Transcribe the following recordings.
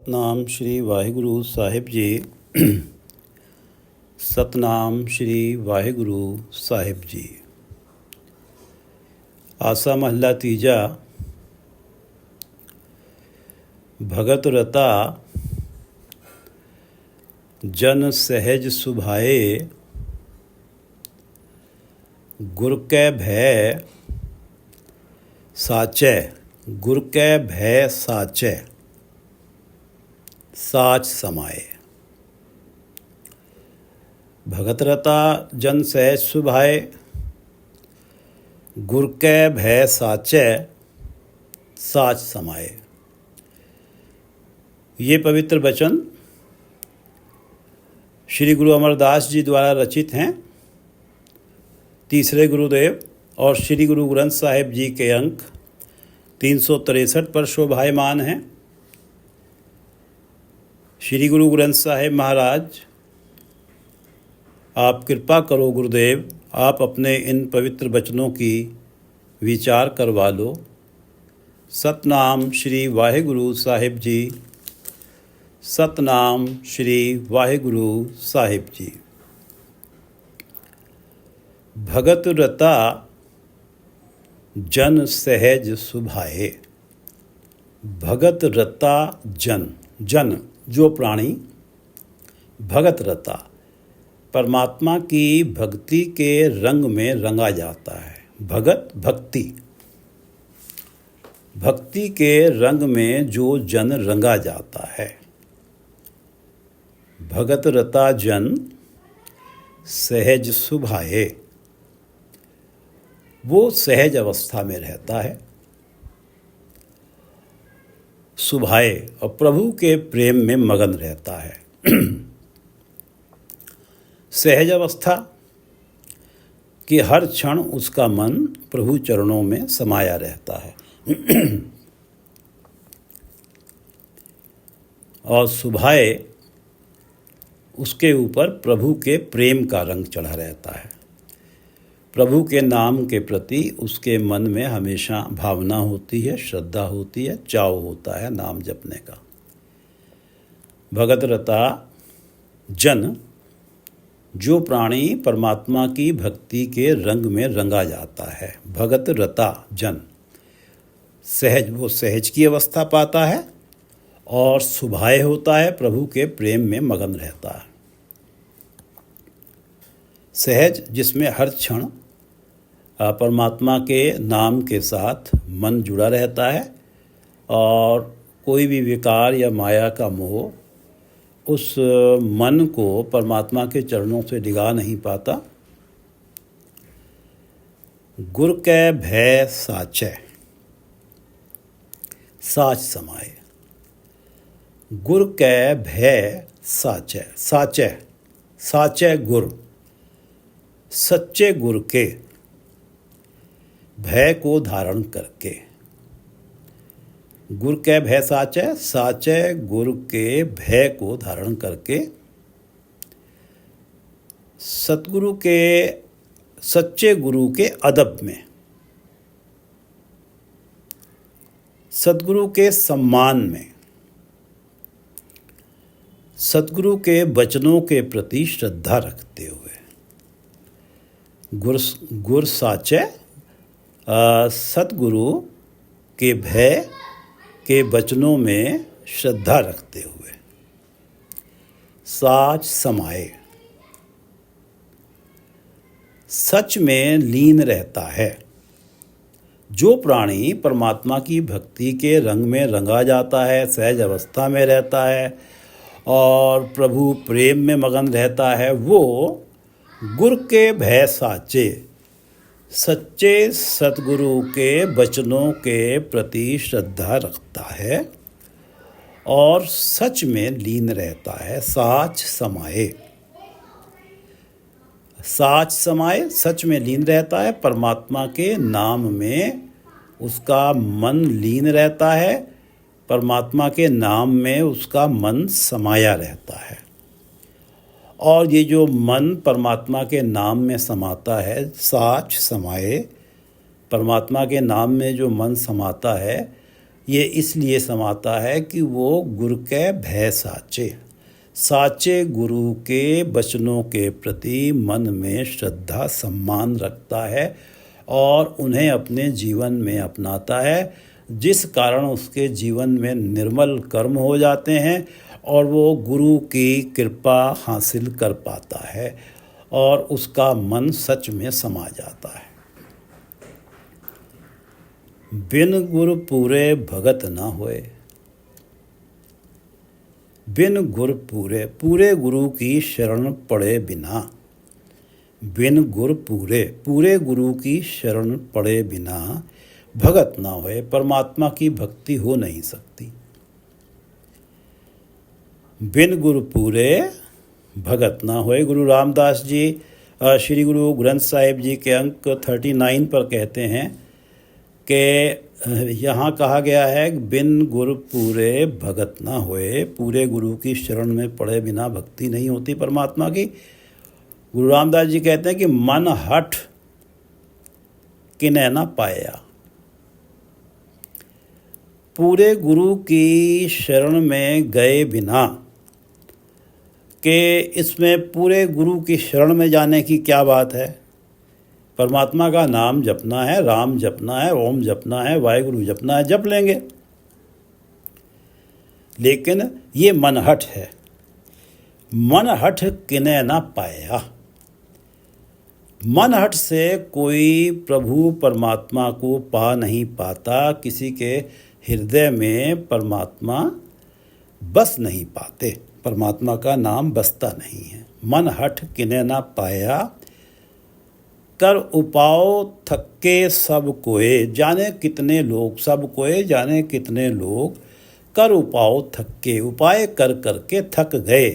ਸਤਨਾਮ ਸ਼੍ਰੀ ਵਾਹਿਗੁਰੂ ਸਾਹਿਬ ਜੀ। ਸਤਨਾਮ ਸ਼੍ਰੀ ਵਾਹਿਗੁਰੂ ਸਾਹਿਬ ਜੀ। ਆਸਾ ਮਹੱਲਾ ਤੀਜਾ। ਭਗਤ ਰਤਾ ਜਨ ਸਹਿਜ ਸੁਭਾਏ, ਗੁਰ ਕੈ ਭੈ ਸਾਚੈ। ਗੁਰ ਕੈ ਭੈ ਸਾਚੈ, साच समाए। भगत रता जन सहज सुभाए, गुर कै भय साचै साच समाए। ये पवित्र वचन श्री गुरु अमरदास जी द्वारा रचित हैं। तीसरे गुरुदेव और श्री गुरु ग्रंथ साहिब जी के अंक 363 पर शोभायमान हैं। श्री गुरु ग्रंथ साहिब महाराज, आप कृपा करो गुरुदेव, आप अपने इन पवित्र वचनों की विचार करवा लो। सतनाम श्री वाहिगुरु साहिब जी। सतनाम श्री वाहिगुरु साहिब जी। भगत रता जन सहज सुभाए। भगत रता जन, जन जो प्राणी, भगत रता परमात्मा की भक्ति के रंग में रंगा जाता है। भगत भक्ति, भक्ति के रंग में जो जन रंगा जाता है। भगत रता जन सहज सुभाए, वो सहज अवस्था में रहता है। सुभाए और प्रभु के प्रेम में मगन रहता है। सहज अवस्था कि हर क्षण उसका मन प्रभु चरणों में समाया रहता है। और सुभाए उसके ऊपर प्रभु के प्रेम का रंग चढ़ा रहता है। प्रभु के नाम के प्रति उसके मन में हमेशा भावना होती है, श्रद्धा होती है, चाव होता है नाम जपने का। भगत रता जन जो प्राणी परमात्मा की भक्ति के रंग में रंगा जाता है। भगत रता जन सहज, वो सहज की अवस्था पाता है और सुभाए होता है, प्रभु के प्रेम में मगन रहता है। सहज जिसमें हर क्षण परमात्मा के नाम के साथ मन जुड़ा रहता है और कोई भी विकार या माया का मोह उस मन को परमात्मा के चरणों से डिगा नहीं पाता। गुर कै भय साचै साच समाए। गुर कै भय साचै, साचै साचै गुर, सच्चे गुर के भय को धारण करके। गुर के भय साचै, साचै गुर के भय को धारण करके सतगुरु के, सच्चे गुरु के अदब में, सतगुरु के सम्मान में, सतगुरु के वचनों के प्रति श्रद्धा रखते हुए। गुर साचै सतगुरु के भय के वचनों में श्रद्धा रखते हुए। साच समाए सच में लीन रहता है। जो प्राणी परमात्मा की भक्ति के रंग में रंगा जाता है, सहज अवस्था में रहता है और प्रभु प्रेम में मगन रहता है, वो गुर के भय साचे, सच्चे सतगुरु के वचनों के प्रति श्रद्धा रखता है और सच में लीन रहता है। साच समाए, साच समाए सच में लीन रहता है। परमात्मा के नाम में उसका मन लीन रहता है, परमात्मा के नाम में उसका मन समाया रहता है। और ये जो मन परमात्मा के नाम में समाता है, साच समाए, परमात्मा के नाम में जो मन समाता है, ये इसलिए समाता है कि वो गुरु के भय साचे, साचे गुरु के वचनों के प्रति मन में श्रद्धा सम्मान रखता है और उन्हें अपने जीवन में अपनाता है, जिस कारण उसके जीवन में निर्मल कर्म हो जाते हैं और वो गुरु की कृपा हासिल कर पाता है और उसका मन सच में समा जाता है। बिन गुर पूरे भगत न होए, बिन गुर पूरे गुरु की शरण पड़े बिना, बिन गुर पूरे गुरु की शरण पड़े बिना भगत ना होए, परमात्मा की भक्ति हो नहीं सकती। बिन गुरु पूरे भगत ना होए। गुरु रामदास जी श्री गुरु ग्रंथ साहिब जी के अंक 39 पर कहते हैं कि यहाँ कहा गया है बिन गुरु पूरे भगत ना होए, पूरे गुरु की शरण में पड़े बिना भक्ति नहीं होती परमात्मा की। गुरु रामदास जी कहते हैं कि मन हठ किन्हे ना पाया, पूरे गुरु की शरण में गए बिना, कि इसमें पूरे गुरु की शरण में जाने की क्या बात है। परमात्मा का नाम जपना है, राम जपना है, ओम जपना है, वाहिगुरु जपना है, जप लेंगे। लेकिन ये मनहठ है, मनहठ किन्हे ना पाया। मनहठ से कोई प्रभु परमात्मा को पा नहीं पाता, किसी के हृदय में परमात्मा बस नहीं पाते, परमात्मा का नाम बसता नहीं है। मनहठ किन्हे ना पाया, कर उपाओ थके सब कोए, जाने कितने लोग, सब कोए जाने कितने लोग कर उपाओ थके, उपाय कर करके थक गए,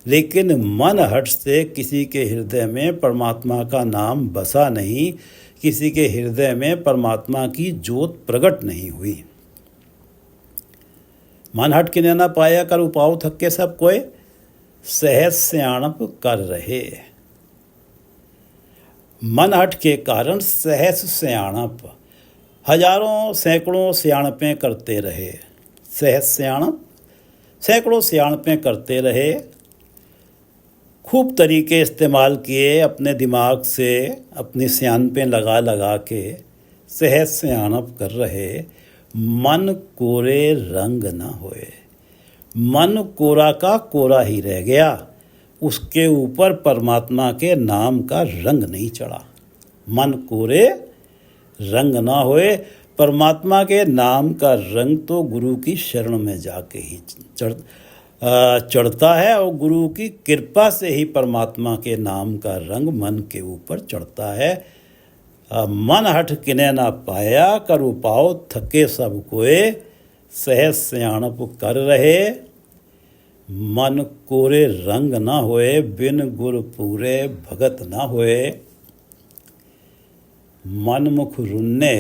लेकिन मन हट से किसी के हृदय में परमात्मा का नाम बसा नहीं, किसी के हृदय में परमात्मा की ज्योत प्रकट नहीं हुई। मन हट किन्हे ना पाया, कर उपाओ थके सब कोए, सहज स्याणप कर रहे। मनहट के कारण सहज स्याणप, हजारों सैकड़ों स्याणपें करते रहे। सहज स्याणप, सैकड़ों स्याणपें करते रहे, खूब तरीके इस्तेमाल किए, अपने दिमाग से अपनी स्याणपें लगा लगा के सहज स्याणप कर रहे। मन कोरे रंग न होए, मन कोरा का कोरा ही रह गया, उसके ऊपर परमात्मा के नाम का रंग नहीं चढ़ा। मन कोरे रंग ना होए, परमात्मा के नाम का रंग तो गुरु की शरण में जाके ही चढ़ता है और गुरु की कृपा से ही परमात्मा के नाम का रंग मन के ऊपर चढ़ता है। मन हठ किन्हे ना पाया, कर उपाओ थके सब कोए, सहज स्याणप कर रहे। मन कोरे रंग ना होए, बिन गुर पूरे भगत ना होए। मन मुख रुन्ने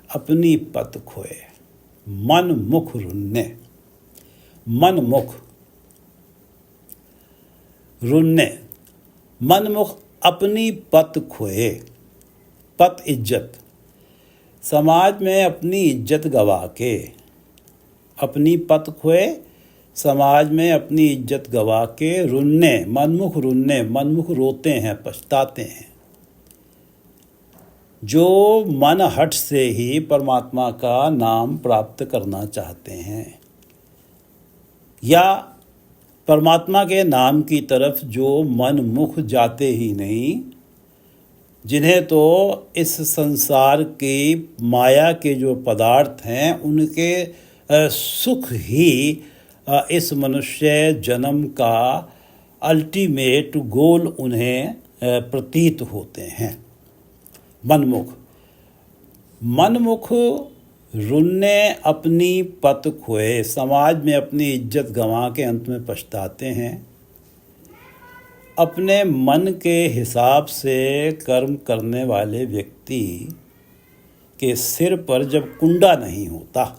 अपनी पत खोए, मन मुख रुन्ने, मन मुख रुन्ने, मन मुख अपनी पत खोए। पत इज्जत, समाज में अपनी इज्जत गवा के, अपनी पत खोए, समाज में अपनी इज्जत गवा के, रुन्ने, मनमुख रुन्ने, मनमुख रोते हैं, पछताते हैं। जो मन हट से ही परमात्मा का नाम प्राप्त करना चाहते हैं या परमात्मा के नाम की तरफ जो मन मुख जाते ही नहीं, जिन्हें तो इस संसार की माया के जो पदार्थ हैं उनके सुख ही इस मनुष्य जन्म का अल्टीमेट गोल उन्हें प्रतीत होते हैं। मनमुख, मनमुख रुन्ने अपनी पत खोए, समाज में अपनी इज्जत गंवा के अंत में पछताते हैं। अपने मन के हिसाब से कर्म करने वाले व्यक्ति के सिर पर जब कुंडा नहीं होता,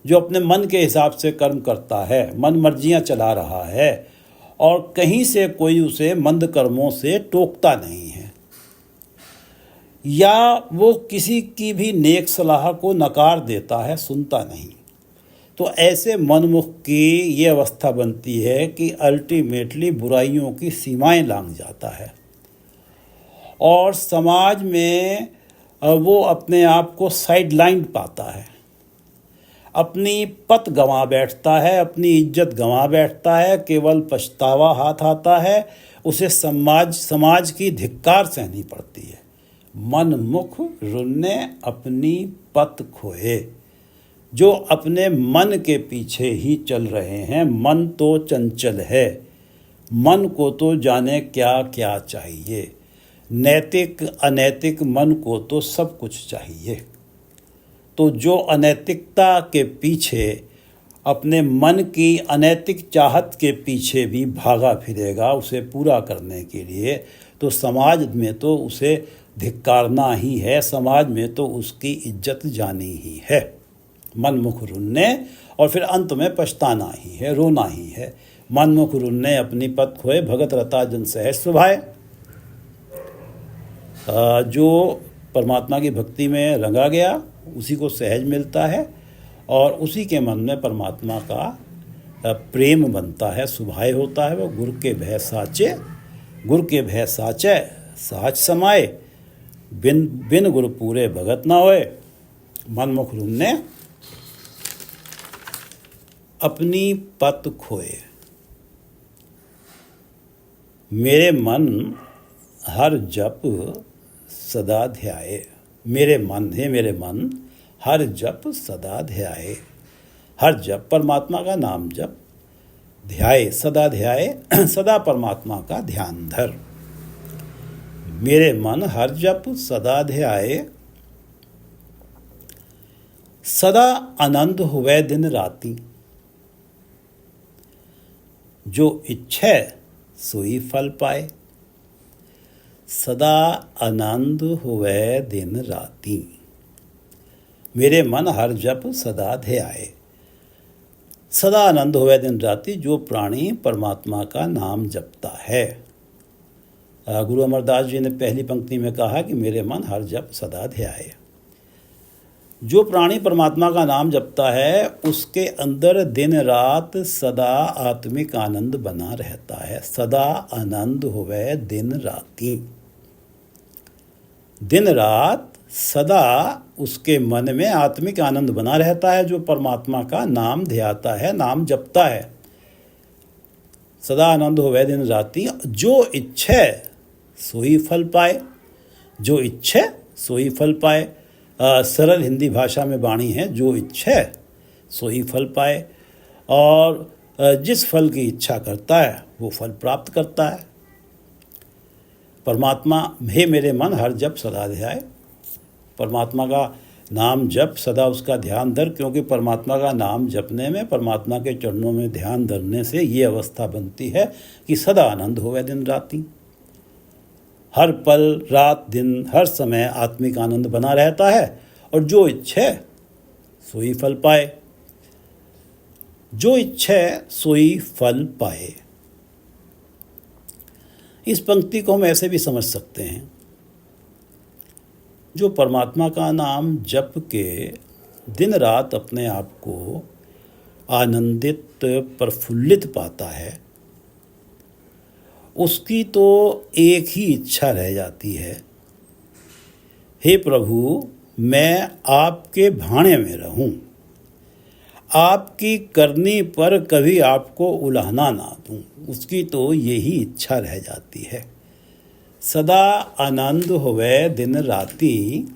जो अपने मन के हिसाब से कर्म करता है, मन मर्जियां चला रहा है और कहीं से कोई उसे मंद कर्मों से टोकता नहीं है, या वो किसी की भी नेक सलाह को नकार देता है, सुनता नहीं। तो ऐसे मनमुख की ये अवस्था बनती है कि अल्टीमेटली बुराइयों की सीमाएं लांघ जाता है और समाज में वो अपने आप को साइडलाइन पाता है, अपनी पत गंवा बैठता है, अपनी इज्जत गंवा बैठता है, केवल पछतावा हाथ आता है, उसे समाज की धिक्कार सहनी पड़ती है। मनमुख रुन्ने अपनी पत खोए। जो अपने मन के पीछे ही चल रहे हैं, मन तो चंचल है, मन को तो जाने क्या क्या चाहिए, नैतिक अनैतिक मन को तो सब कुछ चाहिए। तो जो अनैतिकता के पीछे, अपने मन की अनैतिक चाहत के पीछे भी भागा फिरेगा उसे पूरा करने के लिए, तो समाज में तो उसे धिक्कारना ही है, समाज में तो उसकी इज्जत जानी ही है। मनमुख रुन्ने और फिर अंत में पछताना ही है, रोना ही है। मनमुख रुन्ने अपनी पत खोए, भगत रता जन सहज स्वभाव। जो परमात्मा की भक्ति में रंगा गया उसी को सहज मिलता है और उसी के मन में परमात्मा का प्रेम बनता है, स्वभाव होता है। वो गुर के भय साचे, गुर के भय साचे साच समाए, बिन बिन गुर पूरे भगत ना होए। मनमुख रुन्ने अपनी पत खोए। मेरे मन हर जप सदा ध्याए। मेरे मन है, मेरे मन हर जप सदा ध्याए। हर जप परमात्मा का नाम जप, ध्याए सदा ध्याए, सदा परमात्मा का ध्यान धर। मेरे मन हर जप सदा ध्याए, सदा आनंद हुए दिन राती। जो इच्छे सोई फल पाए, सदा आनंद हुए दिन राती। मेरे मन हर जप सदा ध्याए, सदा आनंद हुए दिन राती। जो प्राणी परमात्मा का नाम जपता है, गुरु अमरदास जी ने पहली पंक्ति में कहा कि मेरे मन हर जप सदा ध्याए। जो प्राणी परमात्मा का नाम जपता है उसके अंदर दिन रात सदा आत्मिक आनंद बना रहता है। सदा आनंद होवे दिन राती। दिन रात सदा उसके मन में आत्मिक आनंद बना रहता है जो परमात्मा का नाम ध्याता है, नाम जपता है। सदा आनंद होवे दिन राती। जो इच्छे सोई फल पाए। जो इच्छे सोई फल पाए। सरल हिंदी भाषा में वाणी है, जो इच्छे सोई फल पाए। और जिस फल की इच्छा करता है वो फल प्राप्त करता है। परमात्मा हे मेरे मन हर जप सदा ध्याए। परमात्मा का नाम जप, सदा उसका ध्यान धर, क्योंकि परमात्मा का नाम जपने में, परमात्मा के चरणों में ध्यान धरने से ये अवस्था बनती है कि सदा आनंद होवे दिन राती। हर पल रात दिन हर समय आत्मिक आनंद बना रहता है। और जो इच्छे सोई फल पाए। जो इच्छे सोई फल पाए। इस पंक्ति को हम ऐसे भी समझ सकते हैं, जो परमात्मा का नाम जप के दिन रात अपने आप को आनंदित प्रफुल्लित पाता है, उसकी तो एक ही इच्छा रह जाती है, हे प्रभु मैं आपके भाणे में रहूं, आपकी करनी पर कभी आपको उलाहना ना दूं। उसकी तो यही इच्छा रह जाती है। सदा आनंद होवे दिन राती।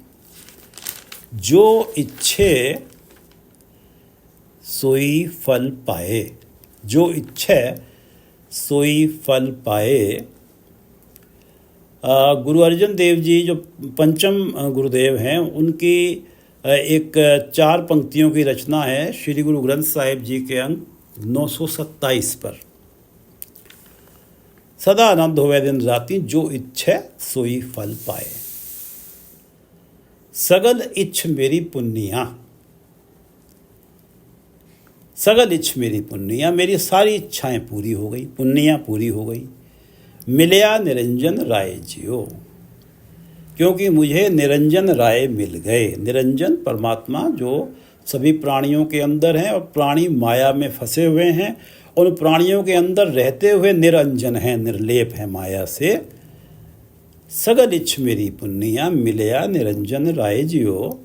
जो इच्छे सोई फल पाए। जो इच्छे सोई फल पाए। गुरु अर्जन देव जी जो पंचम गुरुदेव हैं, उनकी एक 4 पंक्तियों की रचना है श्री गुरु ग्रंथ साहिब जी के अंक 927 पर। सदा आनंद होवे दिन राती। जो इच्छे सोई फल पाए। सगल इच्छ मेरी पुन्निया। सगल इच्छ मेरी पुन्निया। मेरी सारी इच्छाएं पूरी हो गई, पुन्निया पूरी हो गई। मिलया निरंजन राय जियो। क्योंकि मुझे निरंजन राय मिल गए। निरंजन परमात्मा जो सभी प्राणियों के अंदर हैं और प्राणी माया में फंसे हुए हैं, उन प्राणियों के अंदर रहते हुए निरंजन हैं, निर्लेप हैं माया से। सगल इच्छ मेरी पुन्निया मिलया निरंजन राय जियो,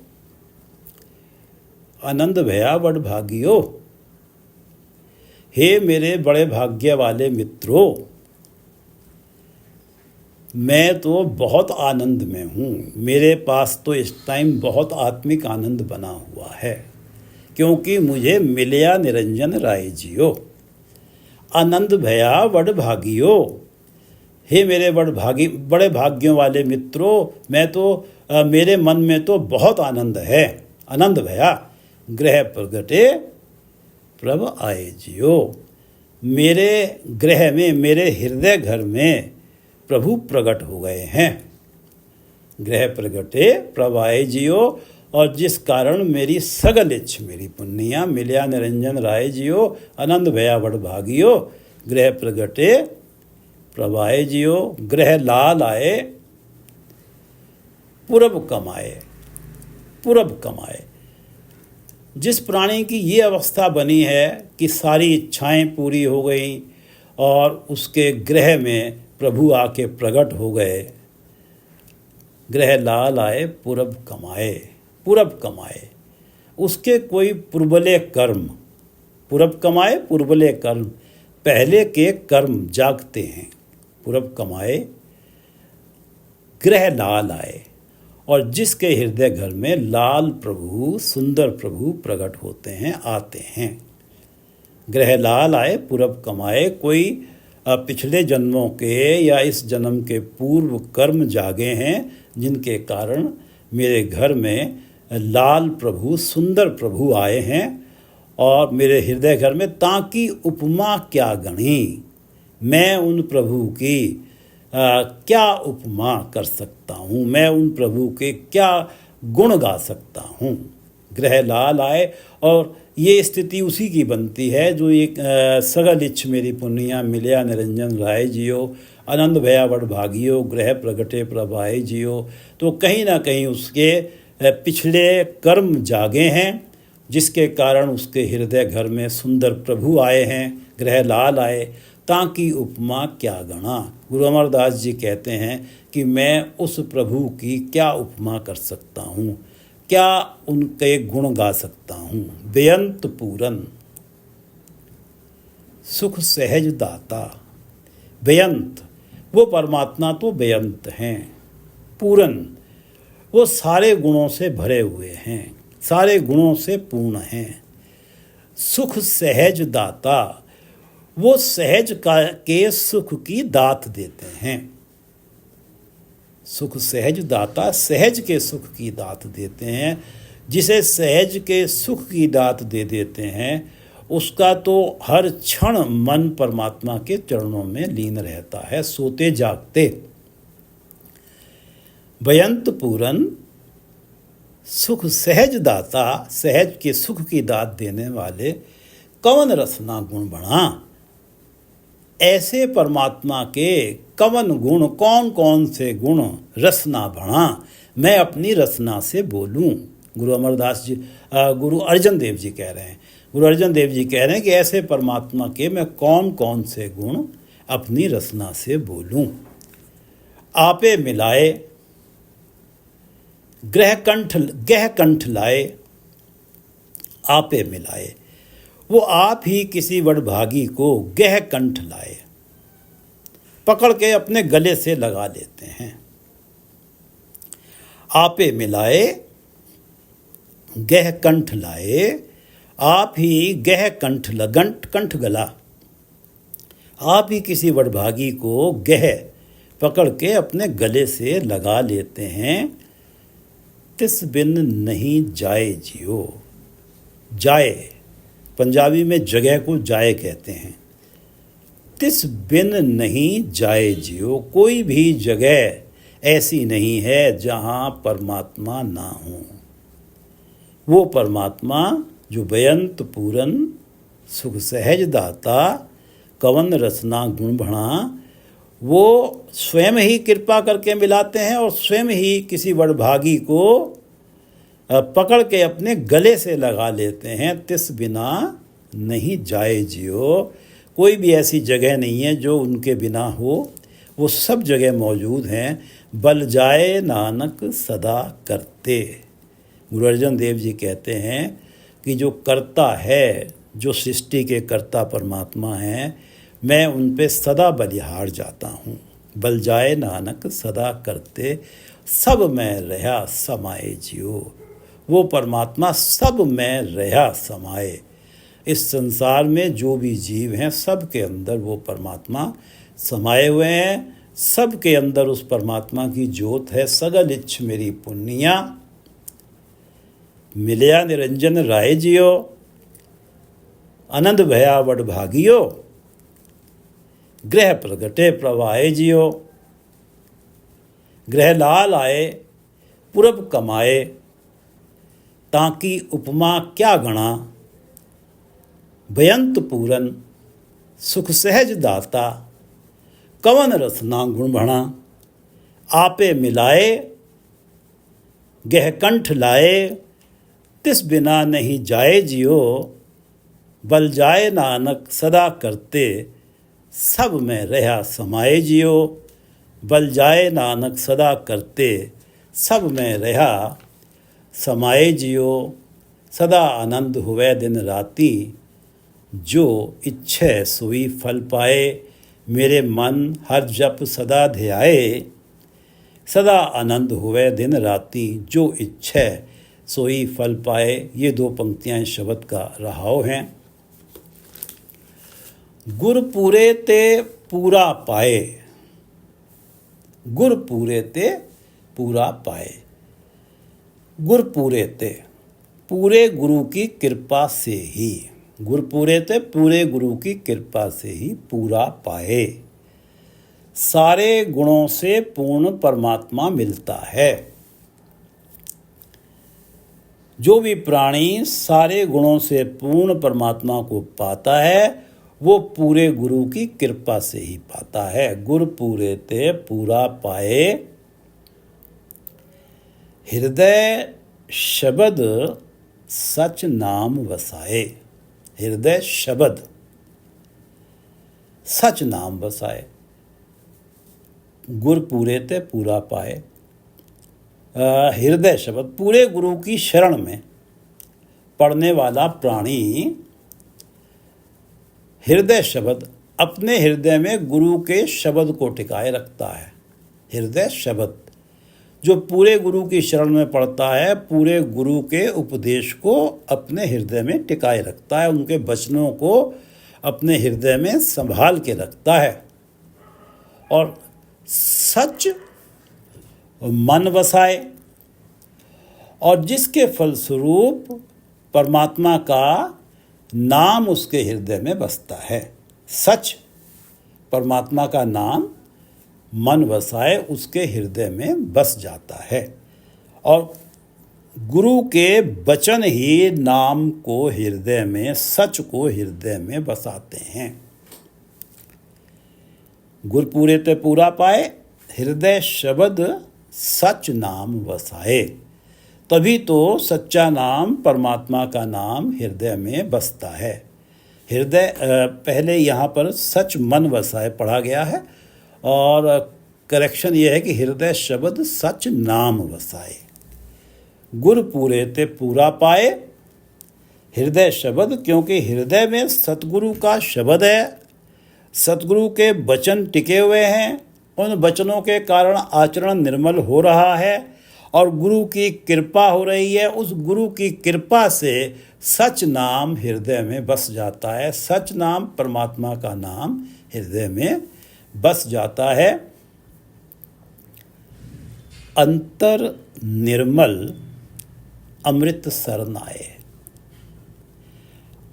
आनंद भया बड़ भागियो। हे मेरे बड़े भाग्य वाले मित्रों, मैं तो बहुत आनंद में हूँ। मेरे पास तो इस टाइम बहुत आत्मिक आनंद बना हुआ है, क्योंकि मुझे मिलया निरंजन राय जियो। आनंद भया बड़ भागियो। हे मेरे बड़े भाग्यों वाले मित्रों, मैं तो मेरे मन में तो बहुत आनंद है। आनंद भया ग्रह प्रगटे प्रभ आए जियो। मेरे ग्रह में, मेरे हृदय घर में प्रभु प्रकट हो गए हैं। ग्रह प्रगटे प्रभ आए जियो, और जिस कारण मेरी सगल इच्छ मेरी पुन्निया मिलया निरंजन राय जियो, आनंद भया बड़ भागियो। ग्रह प्रगटे प्रभ आए जियो। ग्रह लाल आए पूरब कमाए, पूरब कमाए। जिस प्राणी की ये अवस्था बनी है कि सारी इच्छाएं पूरी हो गई और उसके ग्रह में प्रभु आके प्रकट हो गए, ग्रह लाल आए पूरब कमाए, पूरब कमाए। उसके कोई पूर्वले कर्म, पूरब कमाए पूर्वले कर्म, पहले के कर्म जागते हैं। पूरब कमाए ग्रह लाल आए, और जिसके हृदय घर में लाल प्रभु, सुंदर प्रभु प्रकट होते हैं, आते हैं। ग्रह लाल आए पूरब कमाए। कोई पिछले जन्मों के या इस जन्म के पूर्व कर्म जागे हैं, जिनके कारण मेरे घर में लाल प्रभु, सुंदर प्रभु आए हैं और मेरे हृदय घर में। ताकि उपमा क्या गणी, मैं उन प्रभु की क्या उपमा कर सकता हूँ, मैं उन प्रभु के क्या गुण गा सकता हूँ। ग्रह लाल आए, और ये स्थिति उसी की बनती है जो एक सगल इच्छ मेरी पुनिया मिलया निरंजन राय जियो, आनंद भया बड़ भागियो, ग्रह प्रगटे प्रभाए जियो। तो कहीं ना कहीं उसके पिछले कर्म जागे हैं, जिसके कारण उसके हृदय घर में सुंदर प्रभु आए हैं, ग्रह लाल आए। ताकि उपमा क्या गणा। गुरु अमरदास जी कहते हैं कि मैं उस प्रभु की क्या उपमा कर सकता हूँ, क्या उनके गुण गा सकता हूँ। बेअंत पूरन सुख सहज दाता। बेअंत, वो परमात्मा तो बेअंत हैं। पूरन, वो सारे गुणों से भरे हुए हैं, सारे गुणों से पूर्ण हैं। सुख सहज दाता, वो सहज के सुख की दात देते हैं। सुख सहज दाता, सहज के सुख की दात देते हैं। जिसे सहज के सुख की दात दे देते हैं, उसका तो हर क्षण मन परमात्मा के चरणों में लीन रहता है, सोते जागते। बेअंत पूरन सुख सहज दाता, सहज के सुख की दात देने वाले कवन रसना गुण बना। ऐसे परमात्मा के कवन गुण, कौन कौन से गुण रसना बना, मैं अपनी रसना से बोलूं। गुरु अमरदास जी, गुरु अर्जन देव जी कह रहे हैं, गुरु अर्जन देव जी कह रहे हैं कि ऐसे परमात्मा के मैं कौन कौन से गुण अपनी रसना से बोलूं। आपे मिलाए गह कंठ लाए, आपे मिलाए। वो आप ही किसी वडभागी को गह कंठ लाए, पकड़ के अपने गले से लगा लेते हैं। आपे मिलाए गह कंठ लाए, आप ही गह कंठ गला। आप ही किसी वडभागी को गह पकड़ के अपने गले से लगा लेते हैं। तिस बिन नहीं जाए जियो। जाए पंजाबी में जगह को जाए कहते हैं। तिस बिन नहीं जाए जियो, कोई भी जगह ऐसी नहीं है जहाँ परमात्मा ना हो। वो परमात्मा जो बेअंत पूरन सुख सहज दाता कवन रसना गुण भणा, वो स्वयं ही कृपा करके मिलाते हैं और स्वयं ही किसी वडभागी को पकड़ के अपने गले से लगा लेते हैं। तिस बिना नहीं जाए जियो। कोई भी ऐसी जगह नहीं है जो उनके बिना हो, वो सब जगह मौजूद हैं। बल जाए नानक सदा करते। गुरु अर्जन देव जी कहते हैं कि जो कर्ता है, जो सृष्टि के कर्ता परमात्मा हैं, मैं उन पे सदा बलिहार जाता हूँ। बल जाए नानक सदा करते, सब में रहा समाए जियो। वो परमात्मा सब में रहा समाए। इस संसार में जो भी जीव हैं, सब के अंदर वो परमात्मा समाए हुए हैं। सब के अंदर उस परमात्मा की ज्योत है। सगल इच्छ मेरी पुण्या, मिलया निरंजन राय जियो। आनंद भया वड भागियो, ग्रह प्रगटे प्रवाहे जियो। ग्रह लाल आए पुरब कमाए, ताकि उपमा क्या गणा। भयंत पूरन सुख सहज दाता, कवन रसना गुण भणा। आपे मिलाए गह कंठ लाए, तिस बिना नहीं जाए जियो। बल जाए नानक सदा करते, सब में रहा समाए जियो। बल जाए नानक सदा करते, सब में रहा समाए जियो। सदा आनंद हुए दिन राती, जो इच्छे सोई फल पाए। मेरे मन हर जप सदा ध्याए, सदा आनंद हुए दिन राती, जो इच्छे सोई फल पाए। ये दो पंक्तियां इस शब्द का रहाव हैं। गुर पूरे ते पूरा पाए, गुर पूरे ते पूरा पाए। गुर पूरे ते, पूरे गुरु की कृपा से ही, गुर पूरे ते पूरे गुरु की कृपा से ही पूरा पाए। सारे गुणों से पूर्ण परमात्मा मिलता है। जो भी प्राणी सारे गुणों से पूर्ण परमात्मा को पाता है, वो पूरे गुरु की कृपा से ही पाता है। गुर पूरे ते पूरा पाए, हृदय शब्द सच नाम वसाए। हृदय शब्द सच नाम वसाए। गुर पूरे ते पूरा पाए। हृदय शब्द, पूरे गुरु की शरण में पढ़ने वाला प्राणी हृदय शब्द अपने हृदय में गुरु के शब्द को टिकाए रखता है। हृदय शब्द जो पूरे गुरु की शरण में पड़ता है, पूरे गुरु के उपदेश को अपने हृदय में टिकाए रखता है, उनके वचनों को अपने हृदय में संभाल के रखता है। और सच मन वसाए, और जिसके फलस्वरूप परमात्मा का नाम उसके हृदय में बसता है। सच परमात्मा का नाम मन वसाए, उसके हृदय में बस जाता है। और गुरु के वचन ही नाम को हृदय में, सच को हृदय में बसाते हैं। गुर पूरे ते पूरा पाए, हृदय शब्द सच नाम वसाए। तभी तो सच्चा नाम, परमात्मा का नाम हृदय में बसता है। हृदय, पहले यहाँ पर सच मन वसाए पढ़ा गया है, और करेक्शन यह है कि हृदय शब्द सच नाम वसाए। गुर पूरे ते पूरा पाए, हृदय शब्द, क्योंकि हृदय में सतगुरु का शब्द है, सतगुरु के वचन टिके हुए हैं। उन वचनों के कारण आचरण निर्मल हो रहा है और गुरु की कृपा हो रही है। उस गुरु की कृपा से सच नाम हृदय में बस जाता है। सच नाम, परमात्मा का नाम हृदय में बस जाता है। अंतर निर्मल अमृत सरनाए।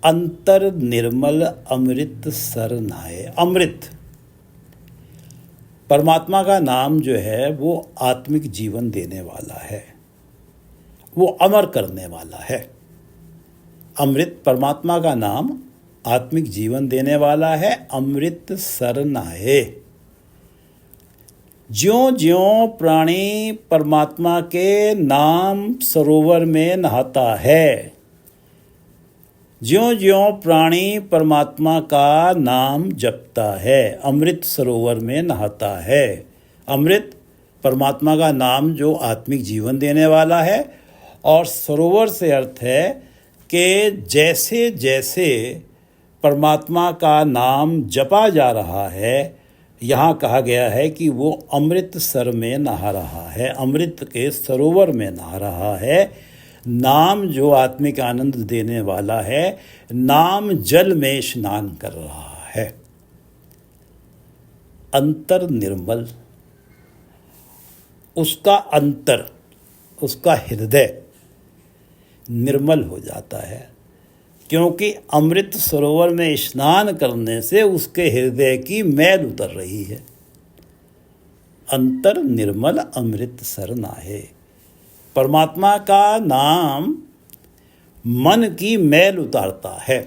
अंतर निर्मल अमृत सरनाए। अमृत, परमात्मा का नाम जो है वो आत्मिक जीवन देने वाला है, वो अमर करने वाला है। अमृत, परमात्मा का नाम आत्मिक जीवन देने वाला है। अमृत सरनाए, ज्यों ज्यों प्राणी परमात्मा के नाम सरोवर में नहाता है, ज्यों ज्यों प्राणी परमात्मा का नाम जपता है, अमृत सरोवर में नहाता है। अमृत परमात्मा का नाम जो आत्मिक जीवन देने वाला है, और सरोवर से अर्थ है कि जैसे जैसे परमात्मा का नाम जपा जा रहा है, यहाँ कहा गया है कि वो अमृत सर में नहा रहा है, अमृत के सरोवर में नहा रहा है। नाम जो आत्मिक आनंद देने वाला है, नाम जल में स्नान कर रहा है। अंतर निर्मल, उसका अंतर, उसका हृदय निर्मल हो जाता है, क्योंकि अमृत सरोवर में स्नान करने से उसके हृदय की मैल उतर रही है। अंतर निर्मल अमृत सर नाहे। परमात्मा का नाम मन की मैल उतारता है।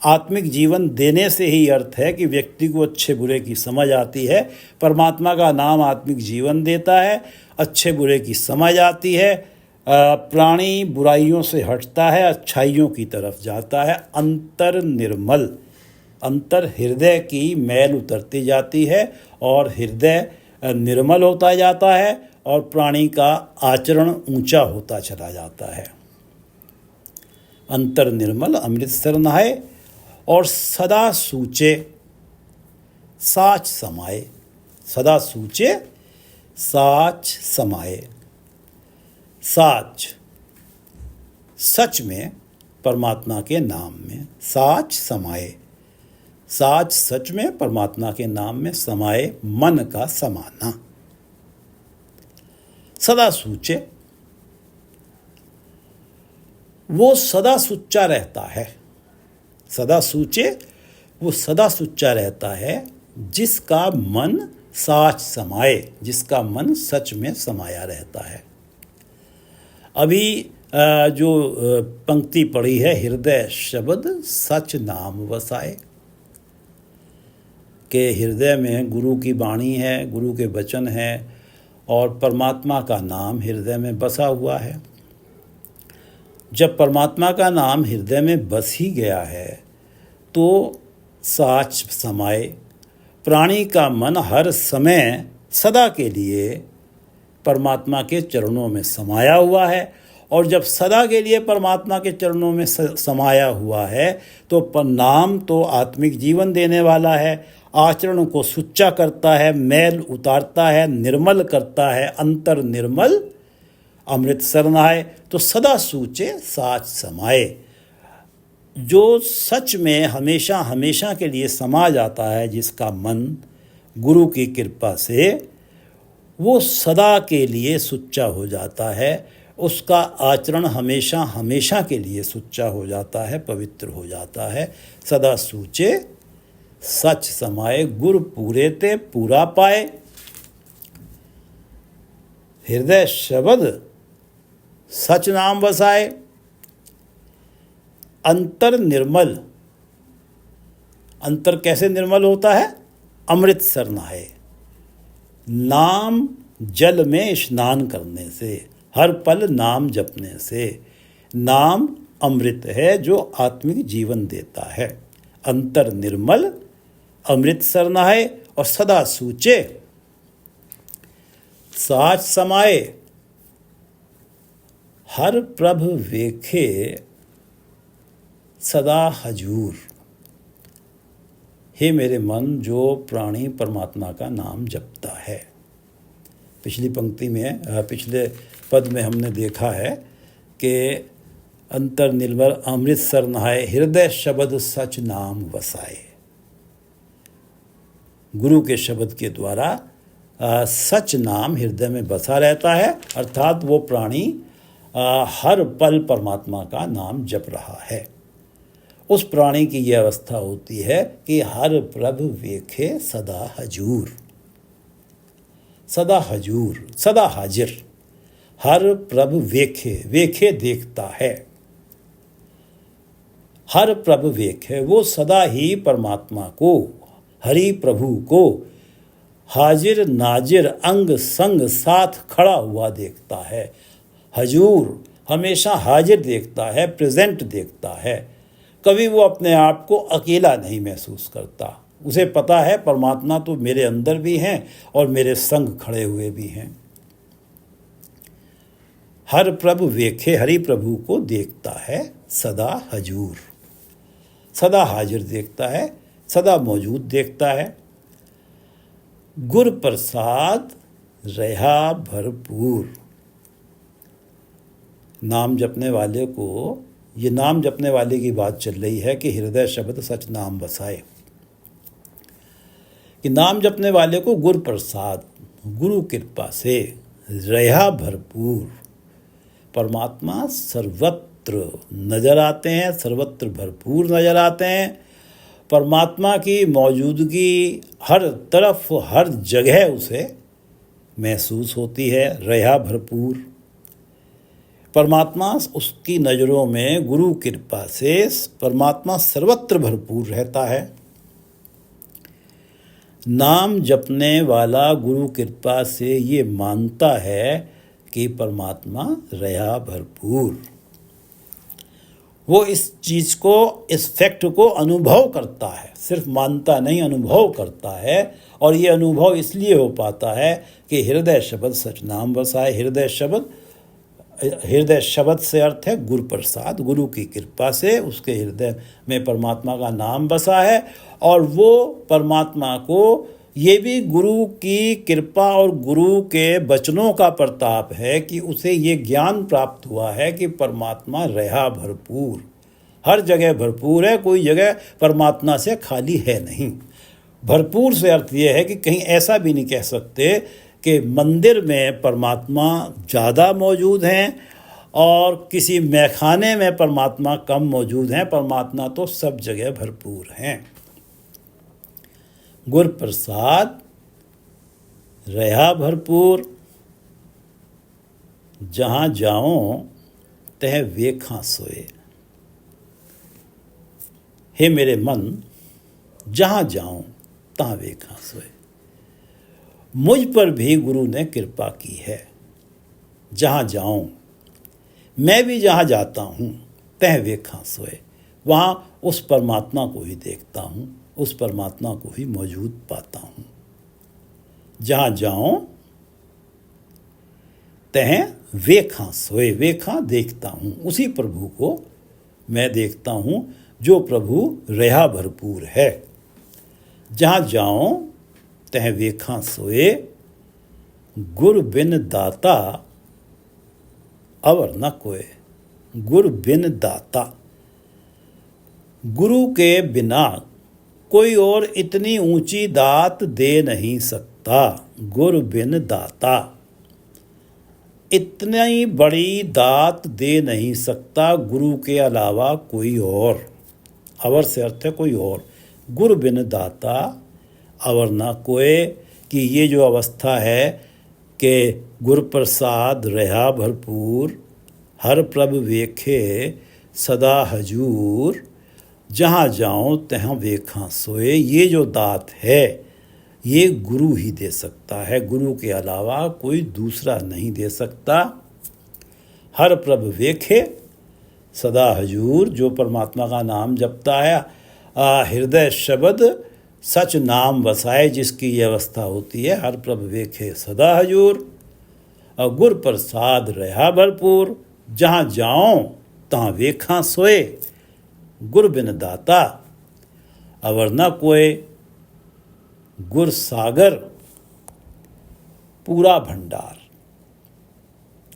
आत्मिक जीवन देने से ही अर्थ है कि व्यक्ति को अच्छे बुरे की समझ आती है। परमात्मा का नाम आत्मिक जीवन देता है, अच्छे बुरे की समझ आती है, प्राणी बुराइयों से हटता है, अच्छाइयों की तरफ जाता है। अंतर निर्मल, अंतर हृदय की मैल उतरती जाती है और हृदय निर्मल होता जाता है और प्राणी का आचरण ऊंचा होता चला जाता है। अंतर निर्मल अमृत सर नहाए और सदा सूचे साच समाए। सदा सूचे साच समाए। साच, सच में, परमात्मा के नाम में साच समाए। साच सच में, परमात्मा के नाम में समाए, मन का समाना। सदा सूचे, वो सदा सुच्चा रहता है। सदा सूचे, वो सदा सुच्चा रहता है जिसका मन साच समाए, जिसका मन सच में समाया रहता है। अभी जो पंक्ति पढ़ी है, हृदय शब्द सच नाम वसाए, के हृदय में गुरु की वाणी है, गुरु के वचन है और परमात्मा का नाम हृदय में बसा हुआ है। जब परमात्मा का नाम हृदय में बस ही गया है तो साच समाए। प्राणी का मन हर समय सदा के लिए परमात्मा के चरणों में समाया हुआ है, और जब सदा के लिए परमात्मा के चरणों में समाया हुआ है तो नाम तो आत्मिक जीवन देने वाला है, आचरण को सुच्चा करता है, मैल उतारता है, निर्मल करता है। अंतर निर्मल अमृत सर नहाए, तो सदा सूचे साच समाए। जो सच में हमेशा हमेशा के लिए समा जाता है, जिसका मन गुरु की कृपा से वो सदा के लिए सुच्चा हो जाता है, उसका आचरण हमेशा हमेशा के लिए सुच्चा हो जाता है, पवित्र हो जाता है। सदा सूचे सच समाए, गुर पूरे ते पूरा पाए। हृदय शब्द सच नाम बसाए। अंतर निर्मल, अंतर कैसे निर्मल होता है? अमृत सर नहाए। नाम जल में स्नान करने से, हर पल नाम जपने से। नाम अमृत है जो आत्मिक जीवन देता है। अंतर निर्मल अमृत सर नहाए और सदा सूचे साच समाए। हर प्रभ वेखे सदा हजूर। हे मेरे मन जो प्राणी परमात्मा का नाम जपता है। पिछली पंक्ति में, पिछले पद में हमने देखा है कि अंतर निर्मल अमृत सर नहाए, हृदय शब्द सच नाम वसाए। गुरु के शब्द के द्वारा सच नाम हृदय में बसा रहता है, अर्थात वो प्राणी हर पल परमात्मा का नाम जप रहा है। उस प्राणी की यह अवस्था होती है कि हर प्रभ वेखे सदा हजूर। सदा हजूर, सदा हाजिर। हर प्रभ वेखे, वेखे देखता है। हर प्रभ वेखे, वो सदा ही परमात्मा को, हरि प्रभु को हाजिर नाजिर अंग संग साथ खड़ा हुआ देखता है। हजूर हमेशा हाजिर देखता है, प्रेजेंट देखता है। कभी वो अपने आप को अकेला नहीं महसूस करता। उसे पता है परमात्मा तो मेरे अंदर भी हैं और मेरे संग खड़े हुए भी हैं। हर प्रभु वेखे हरि प्रभु को देखता है सदा हजूर, सदा हाजिर देखता है, सदा मौजूद देखता है। गुर प्रसाद रहा भरपूर। नाम जपने वाले को, ये नाम जपने वाले की बात चल रही है कि हृदय शब्द सच नाम बसाए, कि नाम जपने वाले को गुर प्रसाद, गुरु कृपा से रहा भरपूर। परमात्मा सर्वत्र नजर आते हैं, सर्वत्र भरपूर नजर आते हैं। परमात्मा की मौजूदगी हर तरफ हर जगह उसे महसूस होती है, रहा भरपूर। परमात्मा उसकी नज़रों में गुरु कृपा से परमात्मा सर्वत्र भरपूर रहता है। नाम जपने वाला गुरु कृपा से ये मानता है कि परमात्मा रहा भरपूर। वो इस चीज़ को, इस फैक्ट को अनुभव करता है, सिर्फ मानता नहीं, अनुभव करता है। और ये अनुभव इसलिए हो पाता है कि हृदय शब्द सच नाम बसाए। हृदय शब्द से अर्थ है गुरु प्रसाद, गुरु की कृपा से उसके हृदय में परमात्मा का नाम बसा है। और वो परमात्मा को ये भी गुरु की कृपा और गुरु के वचनों का प्रताप है कि उसे ये ज्ञान प्राप्त हुआ है कि परमात्मा रहा भरपूर, हर जगह भरपूर है, कोई जगह परमात्मा से खाली है नहीं। भरपूर से अर्थ ये है कि कहीं ऐसा भी नहीं कह सकते कि मंदिर में परमात्मा ज़्यादा मौजूद हैं और किसी मैखाने में परमात्मा कम मौजूद हैं। परमात्मा तो सब जगह भरपूर हैं। गुर प्रसाद रहा भरपूर, जहाँ जाऊं तह वेखा सोए। हे मेरे मन, जहाँ जाऊं तहाँ वेखा सोए। मुझ पर भी गुरु ने कृपा की है। जहाँ जाऊं, मैं भी जहाँ जाता हूँ तह वेखा सोए, वहाँ उस परमात्मा को ही देखता हूँ, उस परमात्मा को ही मौजूद पाता हूँ। जहाँ जाऊं तह वेखा सोए, वेखा देखता हूँ, उसी प्रभु को मैं देखता हूँ जो प्रभु रहा भरपूर है। जहाँ जाऊं तह वेखा सोए, गुर बिन दाता अवर न कोय। गुर बिन दाता, गुरु के बिना कोई और इतनी ऊंची दात दे नहीं सकता। गुर बिन दाता, इतनी बड़ी दात दे नहीं सकता गुरु के अलावा कोई और। अवर से अर्थ है कोई और। गुर बिन दाता अवर ना कोय, कि ये जो अवस्था है कि गुर प्रसाद रहा भरपूर, हर प्रभ वेखे सदा हजूर, जहाँ जाऊँ तहाँ वेखा सोए, ये जो दात है ये गुरु ही दे सकता है, गुरु के अलावा कोई दूसरा नहीं दे सकता। हर प्रभ वेखे सदा हजूर, जो परमात्मा का नाम जपता है, हृदय शब्द सच नाम बसाए, जिसकी ये अवस्था होती है, हर प्रभ वेखे सदा हजूर। और गुर प्रसाद रहा भरपूर, जहाँ जाऊँ तहाँ वेखा सोए। गुर बिन दाता अवर न कोय। गुर सागर पूरा भंडार,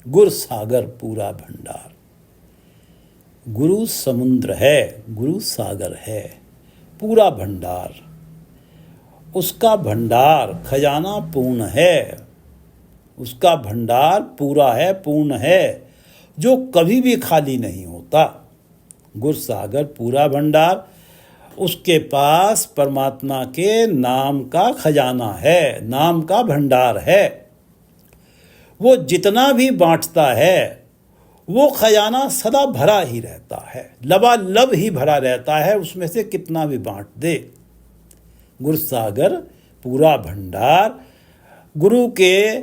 गुर सागर पूरा भंडार। गुरु समुद्र है, गुरु सागर है, पूरा भंडार। उसका भंडार खजाना पूर्ण है, उसका भंडार पूरा है, पूर्ण है, जो कभी भी खाली नहीं होता। गुर सागर पूरा भंडार, उसके पास परमात्मा के नाम का खजाना है, नाम का भंडार है। वो जितना भी बांटता है वो खजाना सदा भरा ही रहता है, लबालब ही भरा रहता है, उसमें से कितना भी बांट दे। गुर सागर पूरा भंडार। गुरु के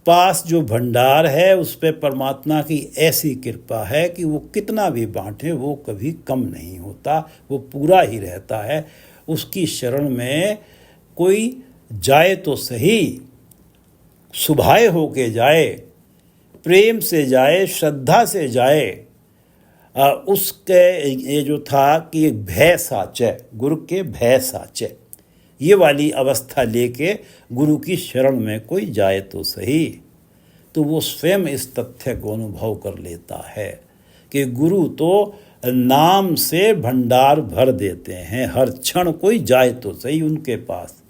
पास जो भंडार है उस पे परमात्मा की ऐसी कृपा है कि वो कितना भी बांटे वो कभी कम नहीं होता, वो पूरा ही रहता है। उसकी शरण में कोई जाए तो सही, सुभाए होके जाए, प्रेम से जाए, श्रद्धा से जाए। उसके ये जो था कि भय साचे, गुरु के भय साचे, ये वाली अवस्था लेके गुरु की शरण में कोई जाए तो सही, तो वो स्वयं इस तथ्य को अनुभव कर लेता है कि गुरु तो नाम से भंडार भर देते हैं। हर क्षण कोई जाए तो सही उनके पास,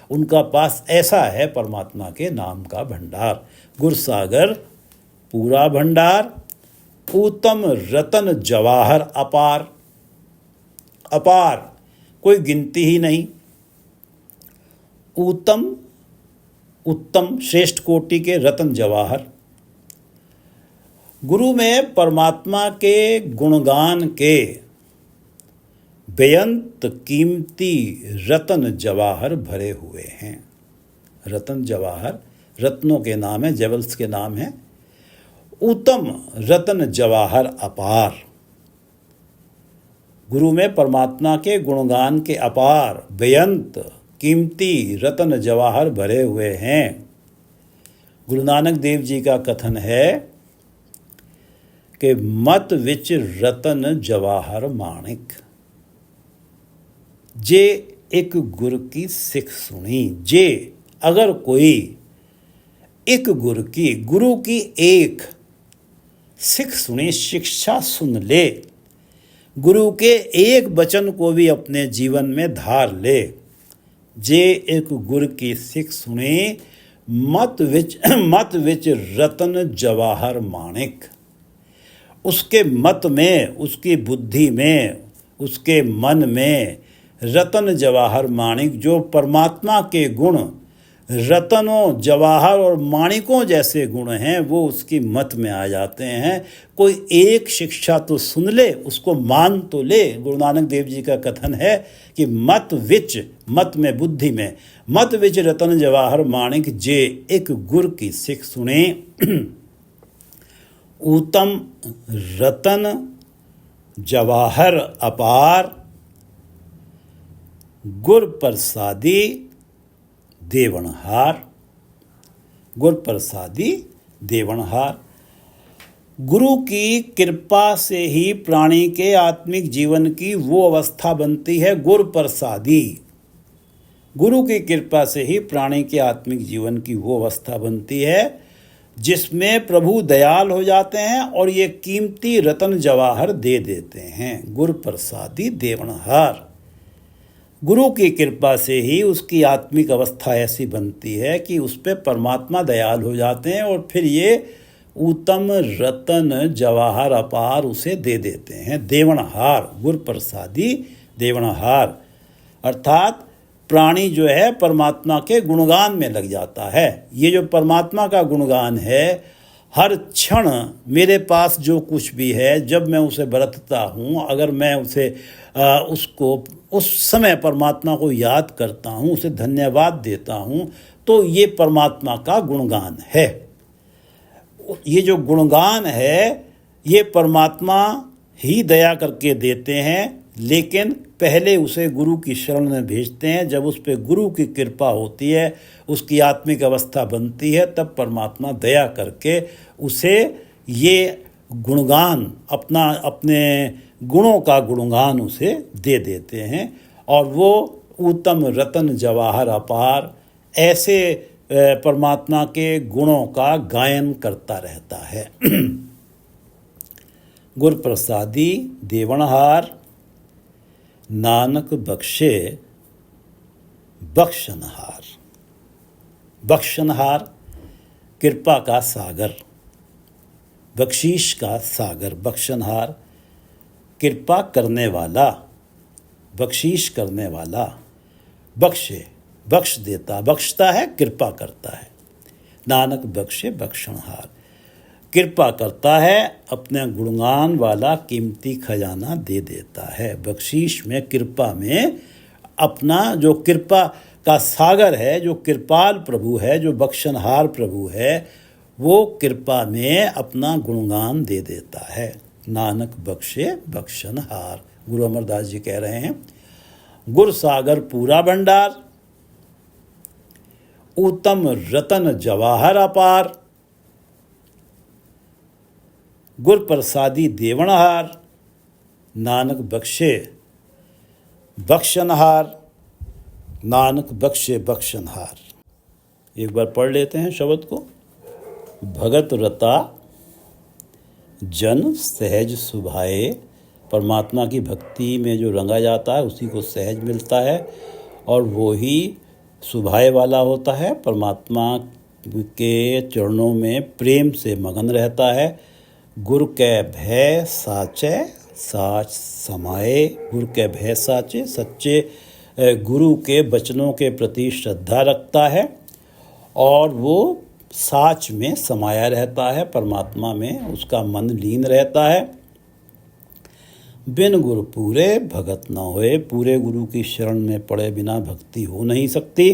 उनका पास ऐसा है परमात्मा के नाम का भंडार। गुरसागर पूरा भंडार, उत्तम रतन जवाहर अपार, अपार कोई गिनती ही नहीं। उत्तम, उत्तम श्रेष्ठ कोटि के रतन जवाहर। गुरु में परमात्मा के गुणगान के बेअंत कीमती रतन जवाहर भरे हुए हैं। रतन जवाहर रत्नों के नाम है, जेवल्स के नाम है। उत्तम रतन जवाहर अपार। गुरु में परमात्मा के गुणगान के अपार बेअंत कीमती रतन जवाहर भरे हुए हैं। गुरु नानक देव जी का कथन है कि मत विच रतन जवाहर माणिक। जे एक गुर की सिख सुनी, जे अगर कोई एक गुरु की एक सिख सुनी, शिक्षा सुन ले, गुरु के एक वचन को भी अपने जीवन में धार ले। जे एक गुर की सिख सुने, मत विच रतन जवाहर माणिक। उसके मत में, उसकी बुद्धि में, उसके मन में रतन जवाहर माणिक, जो परमात्मा के गुण रतनों, जवाहर और माणिकों जैसे गुण हैं, वो उसकी मत में आ जाते हैं। कोई एक शिक्षा तो सुन ले, उसको मान तो ले। गुरु नानक देव जी का कथन है कि मत विच, मत में, बुद्धि में, मत विच रतन जवाहर माणिक, जे एक गुर की सिख सुने। उत्तम रतन जवाहर अपार, गुर प्रसादी देवनहार। गुर प्रसादी देवनहार। गुरु की कृपा से ही प्राणी के आत्मिक जीवन की वो अवस्था बनती है, गुर प्रसादी। गुरु की कृपा से ही प्राणी के आत्मिक जीवन की वो अवस्था बनती है जिसमें प्रभु दयाल हो जाते हैं और ये कीमती रतन जवाहर दे देते हैं। गुर प्रसादी देवनहार। गुरु की कृपा से ही उसकी आत्मिक अवस्था ऐसी बनती है कि उस पर परमात्मा दयाल हो जाते हैं और फिर ये उत्तम रतन जवाहर अपार उसे दे देते हैं। देवनहार, गुर प्रसादी देवनहार, अर्थात प्राणी जो है परमात्मा के गुणगान में लग जाता है। ये जो परमात्मा का गुणगान है, हर क्षण मेरे पास जो कुछ भी है, जब मैं उसे बरतता हूँ, अगर मैं उसे उसको उस समय परमात्मा को याद करता हूँ, उसे धन्यवाद देता हूँ, तो ये परमात्मा का गुणगान है। ये जो गुणगान है ये परमात्मा ही दया करके देते हैं, लेकिन पहले उसे गुरु की शरण में भेजते हैं। जब उस पर गुरु की कृपा होती है, उसकी आत्मिक अवस्था बनती है, तब परमात्मा दया करके उसे ये गुणगान, अपने गुणों का गुणगान उसे दे देते हैं और वो उत्तम रतन जवाहर अपार ऐसे परमात्मा के गुणों का गायन करता रहता है। गुर प्रसादी देवनहार, नानक बख्शे बख्शनहार। बख्शनहार कृपा का सागर, बख्शीश का सागर। बख्शनहार कृपा करने वाला, बख्शीश करने वाला, बख्शे, बख्श देता, बख्शता है, कृपा करता है। नानक बख्शे बख्शनहार, कृपा करता है, अपने गुणगान वाला कीमती खजाना दे देता है। बख्शीश में, कृपा में अपना जो कृपा का सागर है, जो कृपाल प्रभु है, जो बख्शनहार प्रभु है, वो कृपा में अपना गुणगान दे देता है। नानक बख्शे बख्शनहार, गुरु अमरदास जी कह रहे हैं। गुर सागर पूरा भंडार, उत्तम रतन जवाहर अपार, गुर प्रसादी देवनहार, नानक बख्शे बख्शनहार, नानक बख्शे बख्शनहार। एक बार पढ़ लेते हैं शब्द को। भगत रता जन सहज सुभाए, परमात्मा की भक्ति में जो रंगा जाता है उसी को सहज मिलता है और वो ही सुभाए वाला होता है। परमात्मा के चरणों में प्रेम से मगन रहता है। गुर कै भय साचे साच समाए, गुर कै भय साचे, सच्चे गुरु के वचनों के प्रति श्रद्धा रखता है और वो साच में समाया रहता है, परमात्मा में उसका मन लीन रहता है। बिन गुरु पूरे भगत न होए, पूरे गुरु की शरण में पड़े बिना भक्ति हो नहीं सकती।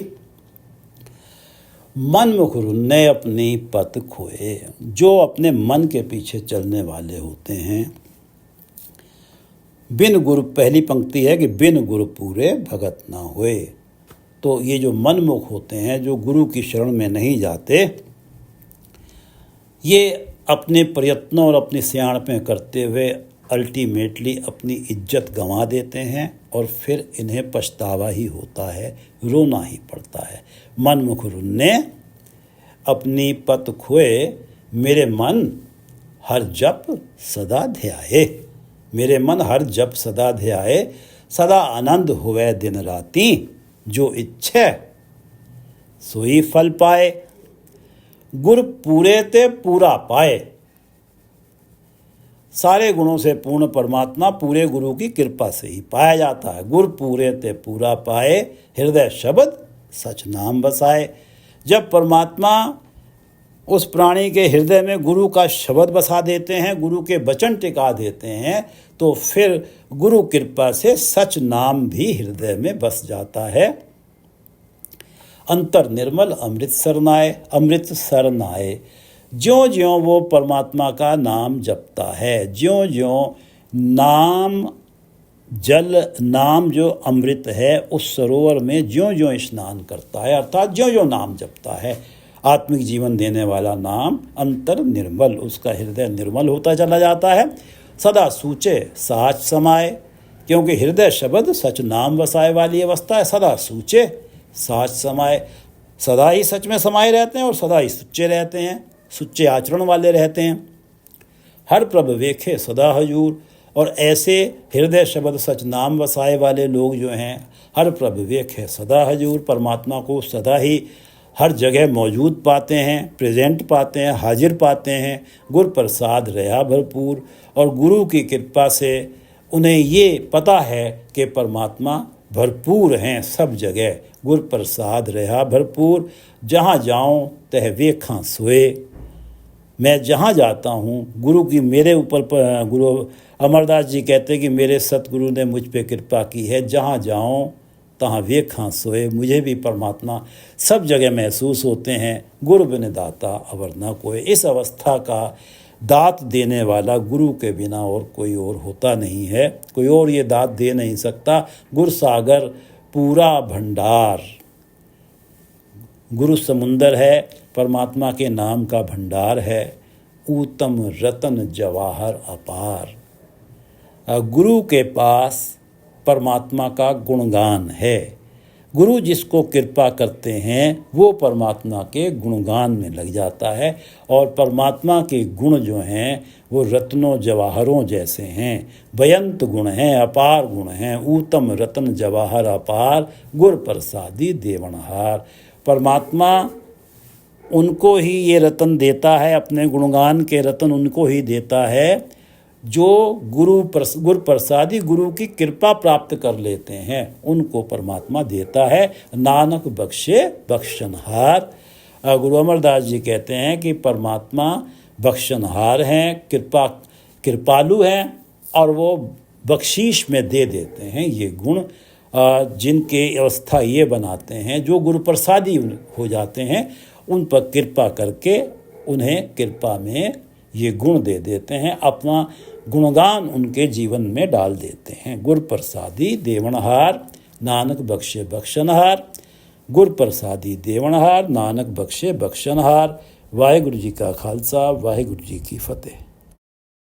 मन मुख रुन्ने अपनी पत खोए, जो अपने मन के पीछे चलने वाले होते हैं। बिन गुरु, पहली पंक्ति है कि बिन गुरु पूरे भगत ना होए, तो ये जो मनमुख होते हैं, जो गुरु की शरण में नहीं जाते, ये अपने प्रयत्नों और अपनी सियाणपें करते हुए अल्टीमेटली अपनी इज्जत गंवा देते हैं और फिर इन्हें पछतावा ही होता है, रोना ही पड़ता है। मनमुख रुन्ने अपनी पत खोए, मेरे मन हर जप सदा ध्याए, मेरे मन हर जप सदा ध्याए, सदा आनंद होवे दिन राती, जो इच्छे सोई फल पाए। गुर पूरे ते पूरा पाए, सारे गुणों से पूर्ण परमात्मा पूरे गुरु की कृपा से ही पाया जाता है। गुर पूरे ते पूरा पाए, हृदय शब्द सच नाम बसाए। जब परमात्मा उस प्राणी के हृदय में गुरु का शब्द बसा देते हैं, गुरु के वचन टिका देते हैं, तो फिर गुरु कृपा से सच नाम भी हृदय में बस जाता है। अंतर निर्मल अमृत सरनाए, अमृत सरनाए, ज्यों ज्यों वो परमात्मा का नाम जपता है, ज्यों ज्यों नाम जल, नाम जो अमृत है उस सरोवर में ज्यों ज्यों स्नान करता है, अर्थात ज्यों ज्यों नाम जपता है, आत्मिक जीवन देने वाला नाम, अंतर निर्मल, उसका हृदय निर्मल होता चला जाता है। सदा सूचे साच समाए, क्योंकि हृदय शब्द सच नाम वसाए वाली अवस्था है। सदा सूचे साच समाए, सदा ही सच में समाये रहते हैं और सदा ही सुच्चे रहते हैं, सुच्चे आचरण वाले रहते हैं। हर प्रभ वेखे सदा हजूर, और ऐसे हृदय शब्द सच नाम वसाए वाले लोग जो हैं, हर प्रभ वेखे सदा हजूर, परमात्मा को सदा ही हर जगह मौजूद पाते हैं, प्रेजेंट पाते हैं, हाजिर पाते हैं। गुर प्रसाद रहा भरपूर, और गुरु की कृपा से उन्हें ये पता है कि परमात्मा भरपूर हैं सब जगह। गुर प्रसाद रहा भरपूर, जहाँ जाऊँ तह वेखां सोए, मैं जहाँ जाता हूँ गुरु की मेरे ऊपर गुरु अमरदास जी कहते हैं कि मेरे सतगुरु ने मुझ पे कृपा की है, जहाँ जाऊँ तहाँ वेखां सोए, मुझे भी परमात्मा सब जगह महसूस होते हैं। गुरु बिन दाता अवर न कोई, इस अवस्था का दात देने वाला गुरु के बिना और कोई और होता नहीं है, कोई और ये दात दे नहीं सकता। गुर सागर पूरा भंडार, गुरु समुंदर है, परमात्मा के नाम का भंडार है। उत्तम रतन जवाहर अपार, गुरु के पास परमात्मा का गुणगान है। गुरु जिसको कृपा करते हैं वो परमात्मा के गुणगान में लग जाता है, और परमात्मा के गुण जो हैं वो रत्नों जवाहरों जैसे हैं, बेअंत गुण हैं, अपार गुण हैं। उत्तम रतन जवाहर अपार, गुर प्रसादी देवनहार, परमात्मा उनको ही ये रतन देता है, अपने गुणगान के रतन उनको ही देता है जो गुर प्रसादी, गुरु की कृपा प्राप्त कर लेते हैं, उनको परमात्मा देता है। नानक बख्शे बख्शनहार, गुरु अमरदास जी कहते हैं कि परमात्मा बख्शनहार हैं, कृपालु हैं, और वो बख्शीश में दे देते हैं ये गुण, जिनके अवस्था ये बनाते हैं, जो गुरु प्रसादी हो जाते हैं, उन पर कृपा करके उन्हें कृपा में ये गुण दे देते हैं, अपना गुणगान उनके जीवन में डाल देते हैं। गुर प्रसादी देवनहार नानक बख्शे बख्शनहार, गुर प्रसादी देवनहार नानक बख्शे बख्शनहार। वाहिगुरु जी का खालसा, वाहिगुरु जी की फतेह।